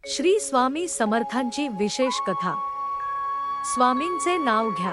श्री स्वामी समर्थांची विशेष कथा। स्वामींचे नाव घ्या।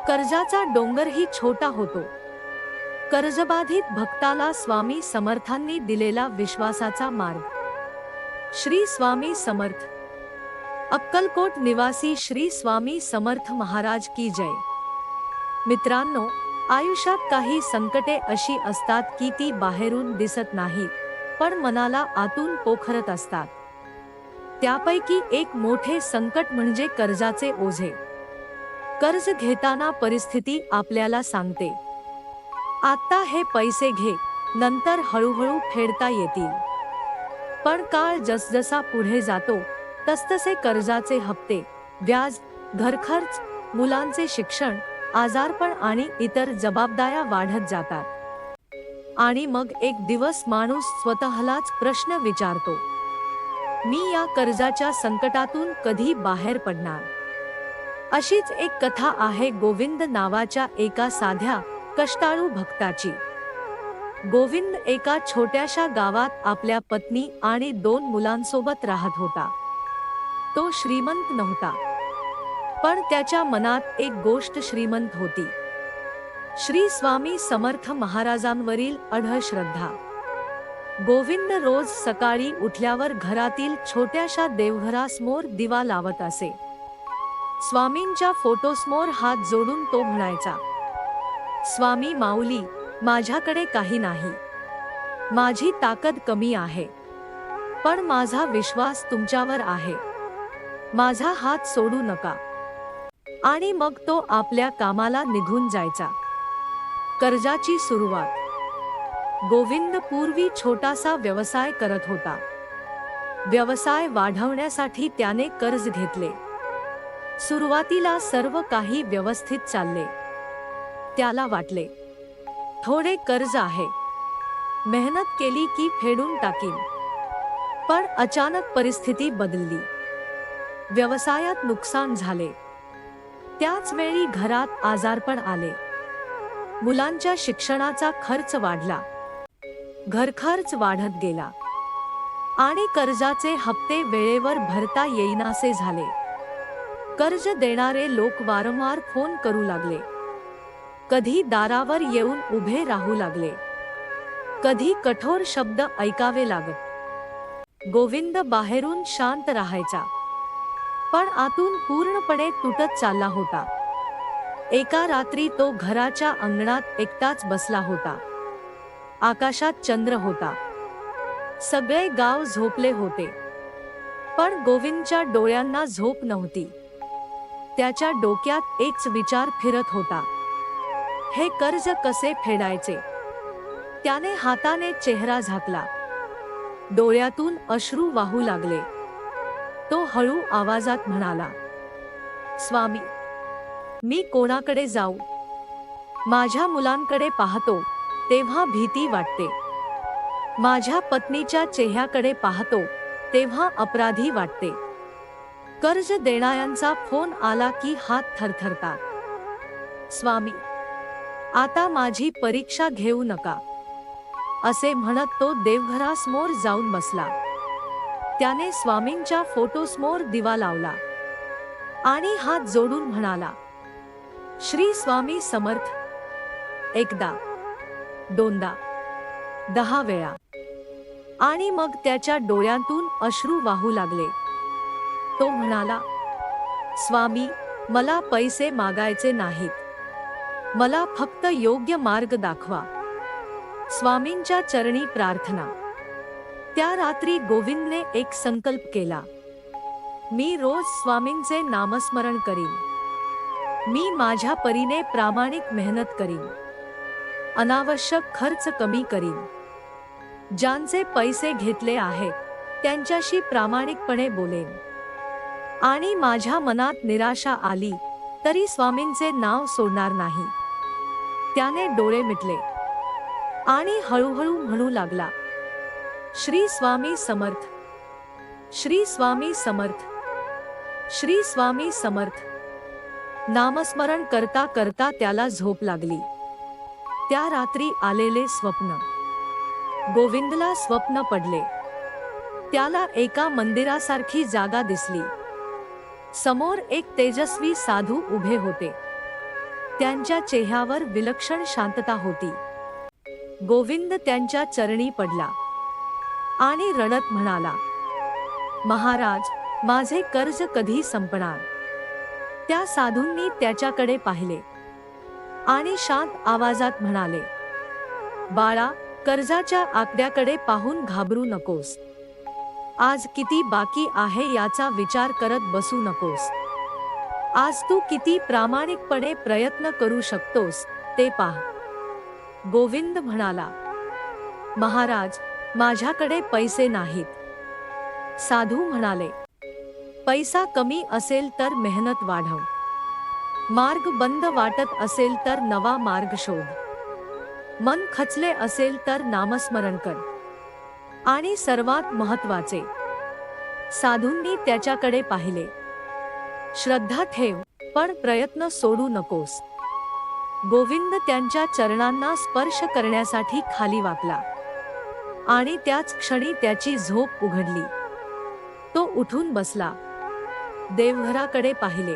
कर्जाचा डोंगरही छोटा होतो। कर्जबाधित भक्ताला स्वामी समर्थांनी दिलेला विश्वासाचा मार्ग। श्री स्वामी समर्थ। अक्कलकोट निवासी श्री स्वामी समर्थ महाराज की जय। मित्रांनो, आयुष्यात काही संकटे अशी असतात की ती बाहेरून दिसत नाहीत, पण मनाला आतून पोखरत असतात। त्यापैकी एक मोठे संकट म्हणजे कर्जाचे ओझे। कर्ज घेताना परिस्थिती आपल्याला सांगते, आता हे पैसे घे, नंतर हळूहळू फेडता येतील। पण काळ जसजसा पुढे जातो तसतसे कर्जाचे हप्ते, व्याज, घरखर्च, मुलांचे शिक्षण, आजारपण आणि इतर जबाबदाऱ्या वाढत जातात। आणि मग एक दिवस माणूस स्वतःलाच प्रश्न विचारतो, मी या कर्जाच्या संकटातून कधी बाहेर पडणार? अशीच एक कथा आहे गोविंद नावाच्या एका साध्या कष्टाळू भक्ताची। गोविंद एका छोट्याशा गावात आपल्या पत्नी आणि 2 मुलांसोबत राहत होता। तो श्रीमंत नव्हता, पण त्याच्या मनात एक गोष्ट श्रीमंत होती, श्री स्वामी समर्थ महाराजांवरील अढळ श्रद्धा। गोविंद रोज सकाळी उठल्यावर घरातील छोट्याशा देवघरासमोर दिवा लावत असे। स्वामींच्या फोटोसमोर हात जोडून तो म्हणायचा, स्वामी माऊली, माझ्याकडे काही नाही, माझी ताकद कमी आहे, पण माझा विश्वास तुमच्यावर आहे, माझा हात सोडू नका। आणि मग तो आपल्या कामाला निघून जायचा। कर्जाची सुरुवात। गोविंद पूर्वी छोटासा व्यवसाय करत होता। व्यवसाय वाढवण्यासाठी त्याने कर्ज घेतले। सुरुवातीला सर्व काही व्यवस्थित चालले। त्याला वाटले, थोडे कर्ज आहे, मेहनत केली की फेडून टाकीन। पण अचानक परिस्थिती बदलली। व्यवसायात नुकसान झाले। त्याच वेळी घरात आजारपण आले। मुलांच्या शिक्षणाचा खर्च वाढला। घरखर्च वाढत गेला आणि कर्जाचे हप्ते वेळेवर भरता येईनासे झाले। कर्ज देणारे लोक वारंवार फोन करू लागले, कधी दारावर येऊन उभे राहू लागले, कधी कठोर शब्द ऐकावे लागत। गोविंद बाहेरून शांत राहायचा, पण आतून पूर्णपणे तुटत चालला होता। एका रात्री तो घराच्या अंगणात एकटाच बसला होता। आकाशात चंद्र होता। सगळे गाव झोपले होते, पण गोविंदच्या डोळ्यांना झोप नव्हती। त्याच्या डोक्यात एकच विचार फिरत होता, हे कर्ज कसे फेडायचे? त्याने हाताने चेहरा झाकला। डोळ्यातून अश्रू वाहू लागले। तो हळू आवाजात म्हणाला, स्वामी, मी कोणाकडे जाऊ? माझ्या मुलांकडे पाहतो तेव्हा भीती वाटते। माझ्या पत्नीच्या चेहऱ्याकडे पाहतो तेव्हा अपराधी वाटते। कर्ज देणाऱ्यांचा फोन आला की हात थरथरतात। स्वामी, आता माझी परीक्षा घेऊ नका, असे म्हणत तो देवघरासमोर जाऊन बसला। त्याने स्वामींच्या फोटोसमोर दिवा लावला आणि हात जोडून म्हणाला, श्री स्वामी समर्थ। एकदा, दोनदा, 10 वेळा। आणि मग त्याच्या डोळ्यांतून अश्रू वाहू लागले। तो म्हणाला, स्वामी, मला पैसे मागायचे नाहीत, मला फक्त योग्य मार्ग दाखवा। स्वामींच्या चरणी प्रार्थना। त्या रात्री गोविंदने एक संकल्प केला, मी रोज स्वामींचे नामस्मरण करीन, मी माझ्या परीने प्रामाणिक मेहनत करीन, अनावश्यक खर्च कमी करीन, ज्यांचे पैसे घेतले आहेत त्यांच्याशी प्रामाणिकपणे बोलेन, आणि माझ्या मनात निराशा आली तरी स्वामींचे नाव सोडणार नाही। त्याने डोळे मिटले आणि हळूहळू म्हणू लागला, श्री स्वामी समर्थ, श्री स्वामी समर्थ, श्री स्वामी समर्थ। नामस्मरण करता करता त्याला झोप लागली। त्या रात्री आलेले स्वप्न। गोविंदला स्वप्न पडले, त्याला एका मंदिरासारखी जागा दिसली. समोर एक तेजस्वी साधू उभे होते. त्यांच्या चेहऱ्यावर विलक्षण शांतता होती. गोविंद त्यांच्या चरणी पडला आणि रडत म्हणाला, महाराज, माझे कर्ज कधी संपणार? त्या साधूंनी त्याच्याकडे पाहिले आणि शांत आवाजात म्हणाले, बाळा, कर्जाच्या आकड्याकडे पाहून घाबरू नकोस. आज किती बाकी आहे याचा विचार करत बसू नकोस. आज तू किती प्रामाणिकपणे प्रयत्न करू शकतोस ते पहा. गोविंद म्हणाला, महाराज, माझ्याकडे पैसे नाहीत. साधू म्हणाले, पैसा कमी असेल तर मेहनत वाढव. मार्ग बंद वाटत असेल तर नवा मार्ग शोध. मन खचले असेल तर नामस्मरण कर. आणि सर्वात महत्त्वाचे, साधूंनी त्याच्याकडे पाहिले. श्रद्धा ठेव, पण प्रयत्न सोडू नकोस. गोविंद त्यांच्या चरणांना स्पर्श करण्यासाठी खाली वाकला आणि त्याच क्षणी त्याची झोप उघडली. तो उठून बसला, देवघराकडे पाहिले.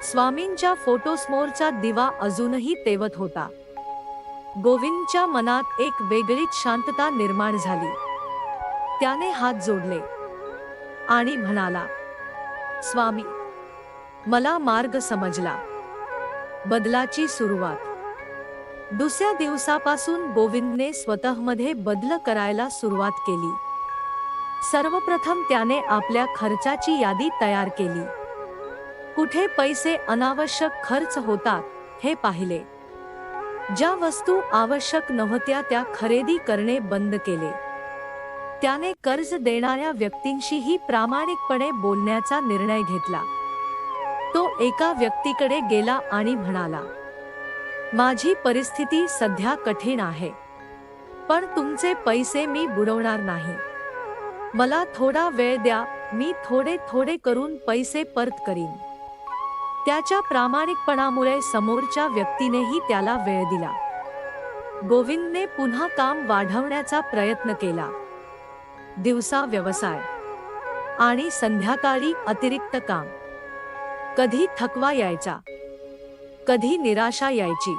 स्वामींच्या फोटोसमोरचा दिवा अजूनही तेवत होता. गोविंदच्या मनात एक वेगळीच शांतता निर्माण झाली. त्याने हात जोडले आणि म्हणाला, स्वामी, मला मार्ग समजला. बदलाची सुरुवात. दुसऱ्या दिवसापासून गोविंदने स्वतःमध्ये बदल करायला सुरुवात केली. सर्वप्रथम त्याने आपल्या खर्चाची यादी तयार केली. कुठे पैसे अनावश्यक खर्च होतात हे पाहिले. ज्या वस्तू आवश्यक नव्हत्या त्या खरेदी करणे बंद केले. त्याने कर्ज देणाऱ्या व्यक्तींशीही प्रामाणिकपणे बोलण्याचा निर्णय घेतला. तो एका व्यक्तीकडे गेला आणि म्हणाला, माझी परिस्थिती सध्या कठीण आहे, पण तुमचे पैसे मी बुडवणार नाही. मला थोडा वेळ द्या, मी थोडे थोडे करून पैसे परत करीन. त्याच्या प्रामाणिकपणामुळे समोरच्या व्यक्तीनेही त्याला वेळ दिला. गोविंदने पुन्हा काम वाढवण्याचा प्रयत्न केला. दिवसा व्यवसाय आणि संध्याकाळी अतिरिक्त काम. कधी थकवा यायचा, कधी निराशा यायची,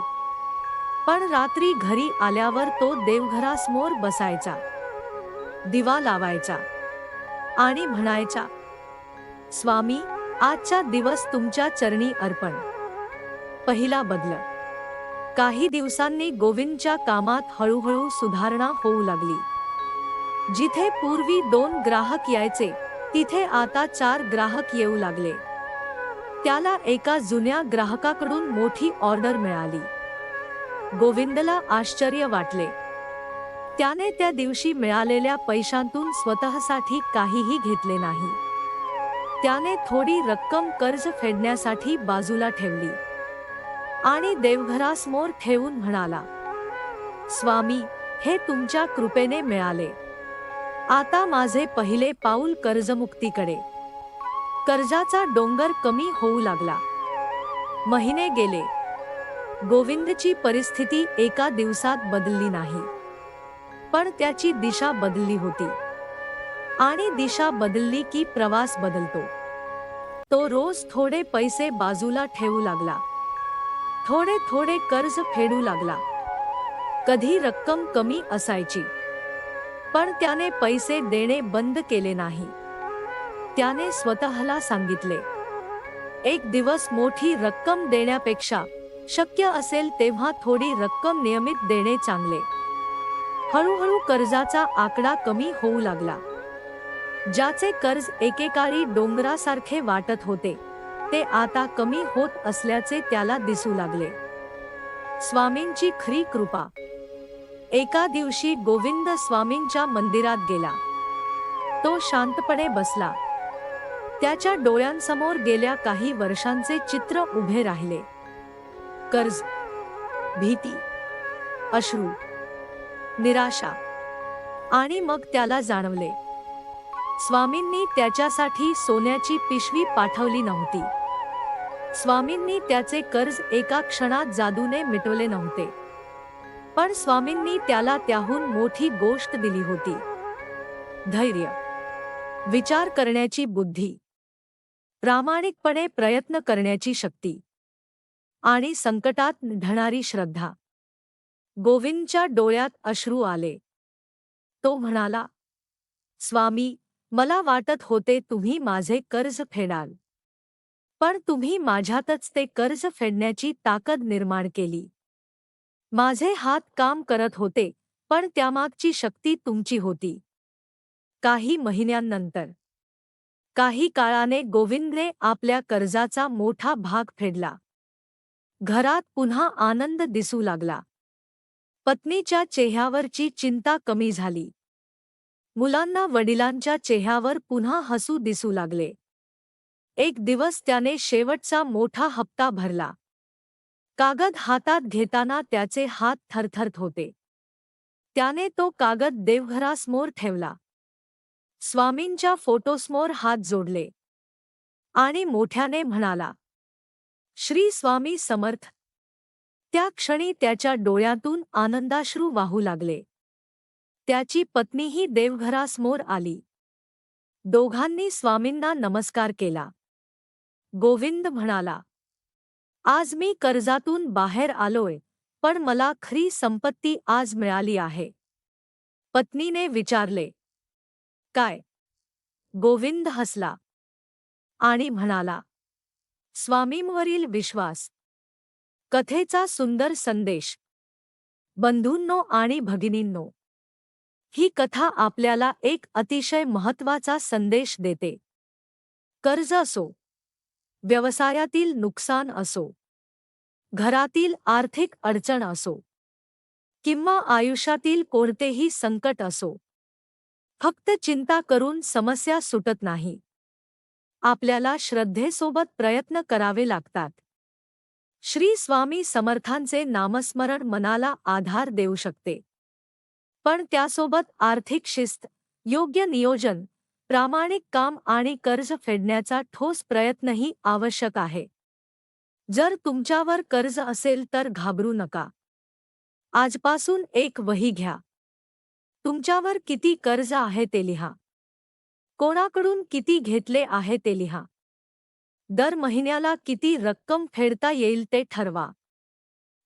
पण रात्री घरी आल्यावर तो देवघरासमोर बसायचा, दिवा लावायचा आणि म्हणायचा, स्वामी, आजचा दिवस तुमच्या चरणी अर्पण. पहिला बदल. काही दिवसांनी गोविंदच्या कामात हळूहळू सुधारणा होऊ लागली. जिथे पूर्वी 2 ग्राहक यायचे, तिथे आता 4 ग्राहक येऊ लागले. त्याला एका जुन्या ग्राहकाकडून मोठी ऑर्डर मिळाली. गोविंदला आश्चर्य वाटले. त्याने त्या दिवशी मिळालेल्या पैशांतून स्वतःसाठी काहीही घेतले नाही. त्याने थोडी रक्कम कर्ज फेडण्यासाठी बाजूला ठेवली आणि देवघरासमोर ठेवून म्हणाला, स्वामी, हे तुमच्या कृपेने मिळाले. आता माझे पहिले पाऊल कर्जमुक्तीकडे. कर्जाचा डोंगर कमी होऊ लागला. महिने गेले. गोविंदची परिस्थिती एका दिवसात बदलली नाही, पण त्याची दिशा बदलली होती. आणि दिशा बदलली की प्रवास बदलतो. तो रोज थोडे पैसे बाजूला ठेवू लागला. थोडे थोडे कर्ज फेडू लागला. कधी रक्कम कमी असायची, पण त्याने पैसे देणे बंद केले नाही. त्याने स्वतःला सांगितले, एक दिवस मोठी रक्कम देण्यापेक्षा शक्य असेल तेव्हा थोडी रक्कम नियमित देणे चांगले. हळूहळू कर्जाचा आकडा कमी होऊ लागला. ज्याचे कर्ज एकेकाळी डोंगरासारखे वाटत होते, ते आता कमी होत असल्याचे त्याला दिसू लागले. स्वामींची खरी कृपा. एका दिवशी गोविंद स्वामींच्या मंदिरात गेला. तो शांतपणे बसला. त्याच्या डोळ्यांसमोर गेल्या काही वर्षांचे चित्र उभे राहिले. कर्ज, भीती, अश्रू, निराशा. आणि मग त्याला जाणवले, स्वामींनी त्याच्यासाठी सोन्याची पिशवी पाठवली नव्हती. स्वामींनी त्याचे कर्ज एका क्षणात जादूने मिटवले नव्हते, पण स्वामींनी त्याला त्याहून मोठी गोष्ट दिली होती. धैर्य, विचार करण्याची बुद्धी, प्रामाणिकपणे प्रयत्न करण्याची शक्ती आणि संकटात ढळणारी श्रद्धा. गोविंदच्या डोळ्यात अश्रू आले. तो म्हणाला, स्वामी, मला वाटत होते तुम्ही माझे कर्ज फेडाल, पण तुम्ही माझ्यातच ते कर्ज फेडण्याची ताकद निर्माण केली. माझे हात काम करत होते, पण त्यामागची शक्ती तुमची होती. काही महिन्यांनंतर, काही काळाने गोविंदने आपल्या कर्जाचा मोठा भाग फेडला. घरात पुन्हा आनंद दिसू लागला. पत्नीच्या चेहऱ्यावरची चिंता कमी झाली. मुलांना वडिलांच्या चेहऱ्यावर पुन्हा हसू दिसू लागले. एक दिवस त्याने शेवटचा मोठा हप्ता भरला. कागद हातात घेताना त्याचे हात थरथरत होते. त्याने तो कागद देवघरासमोर ठेवला. स्वामींच्या फोटोसमोर हात जोडले आणि मोठ्याने म्हणाला, श्री स्वामी समर्थ. त्या क्षणी त्याच्या डोळ्यातून आनंदाश्रू वाहू लागले. त्याची पत्नीही देवघरासमोर आली. दोघांनी स्वामींना नमस्कार केला. गोविंद म्हणाला, आज मी कर्जातून बाहेर आलोय, पण मला खरी संपत्ती आज मिळाली आहे. पत्नीने विचारले, काय? गोविंद हसला आणि म्हणाला, स्वामींवरील विश्वास. कथेचा सुंदर संदेश. बंधूंनो आणि भगिनींनो, ही कथा आपल्याला एक अतिशय महत्त्वाचा संदेश देते. कर्ज असो, व्यवसायातील नुकसान असो, घरातील आर्थिक अडचण असो, किंवा आयुष्यातील कोणतेही संकट असो, फक्त चिंता करून समस्या सुटत नाही. आपल्याला श्रद्धेसोबत प्रयत्न करावे लागतात. श्री स्वामी समर्थांचे नामस्मरण मनाला आधार देऊ शकते, पण त्यासोबत आर्थिक शिस्त, योग्य नियोजन, प्रामाणिक काम आणि कर्ज फेडण्याचा ठोस प्रयत्नही आवश्यक आहे. जर तुमच्यावर कर्ज असेल तर घाबरू नका. आजपासून एक वही घ्या. तुमच्यावर किती कर्ज आहे ते लिहा. कोणाकडून किती घेतले आहे ते लिहा. दर महिन्याला किती रक्कम फेडता येईल ते ठरवा.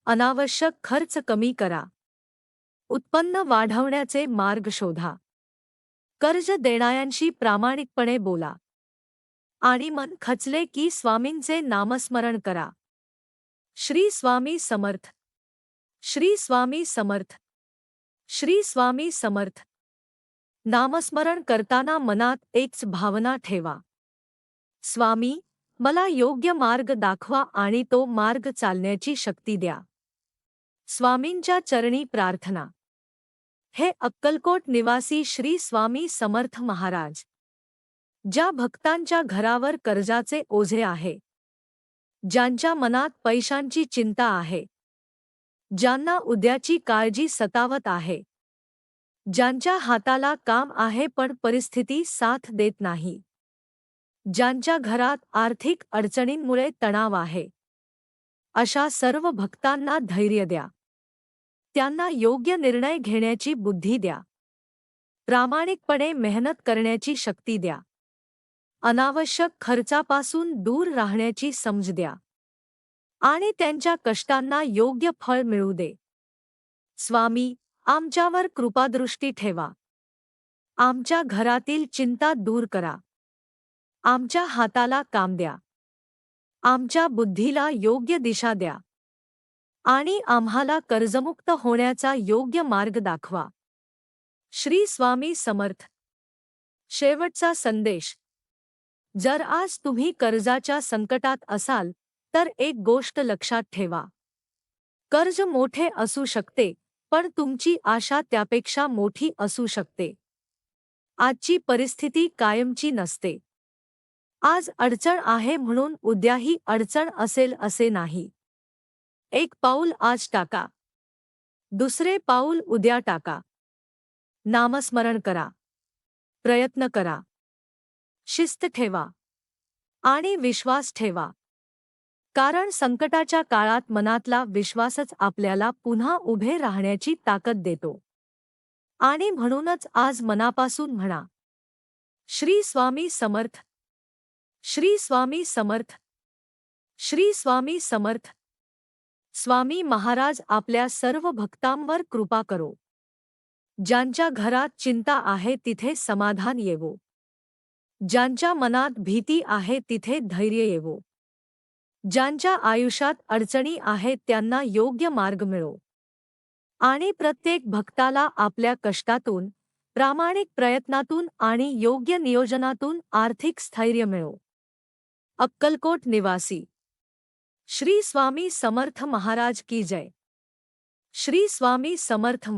अनावश्यक खर्च कमी करा. उत्पन्न वाढवण्याचे मार्ग शोधा. कर्ज देणाऱ्यांशी प्रामाणिकपणे बोला. आणि मन खचले की स्वामींचे नामस्मरण करा. श्री स्वामी समर्थ. श्री स्वामी समर्थ. श्री स्वामी समर्थ. नामस्मरण करताना मनात एकच भावना ठेवा, स्वामी, मला योग्य मार्ग दाखवा आणि तो मार्ग चालण्याची शक्ती द्या. स्वामींच्या चरणी प्रार्थना. हे अक्कलकोट निवासी श्री स्वामी समर्थ महाराज, ज्या भक्तांच्या घरावर कर्जाचे ओझे आहे, ज्यांच्या मनात पैशांची चिंता आहे, ज्यांना उद्याची काळजी सतावत आहे, ज्यांच्या हाताला काम आहे पण परिस्थिती साथ देत नाही, ज्यांच्या घरात आर्थिक अडचणींमुळे तणाव आहे, अशा सर्व भक्तांना धैर्य द्या. त्यांना योग्य निर्णय घेण्याची बुद्धी द्या. प्रामाणिकपणे मेहनत करण्याची शक्ती द्या. अनावश्यक खर्चापासून दूर राहण्याची समज द्या. आणि त्यांच्या कष्टांना योग्य फळ मिळू दे. स्वामी, आमच्यावर कृपादृष्टी ठेवा. आमच्या घरातील चिंता दूर करा. आमच्या हाताला काम द्या. आमच्या बुद्धीला योग्य दिशा द्या. आणि आम्हाला कर्जमुक्त होण्याचा योग्य मार्ग दाखवा. श्री स्वामी समर्थ. शेवटचा संदेश. जर आज तुम्ही कर्जाच्या संकटात असाल तर एक गोष्ट लक्षात ठेवा. कर्ज मोठे असू शकते, पण तुमची आशा त्यापेक्षा मोठी असू शकते. आजची परिस्थिती कायमची नसते. आज अडचण आहे म्हणून उद्याही अडचण असेल असे नाही. एक पाऊल आज टाका. दुसरे पाऊल उद्या टाका. नामस्मरण करा. प्रयत्न करा. शिस्त ठेवा. आणि विश्वास ठेवा. कारण संकटाच्या काळात मनातला विश्वासच आपल्याला पुन्हा उभे राहण्याची ताकद देतो. आणि म्हणूनच आज मनापासून म्हणा, श्री स्वामी समर्थ, श्री स्वामी समर्थ, श्री स्वामी समर्थ. स्वामी महाराज आपल्या सर्व भक्तांवर कृपा करो. ज्यांच्या घरात चिंता आहे तिथे समाधान येवो. ज्यांच्या मनात भीती आहे तिथे धैर्य येवो. ज्यांच्या आयुष्यात अडचणी आहेत त्यांना योग्य मार्ग मिळो. आणि प्रत्येक भक्ताला आपल्या कष्टातून, प्रामाणिक प्रयत्नातून आणि योग्य नियोजनातून आर्थिक स्थैर्य मिळो. अक्कलकोट निवासी श्री स्वामी समर्थ महाराज की जय. श्री स्वामी समर्थ.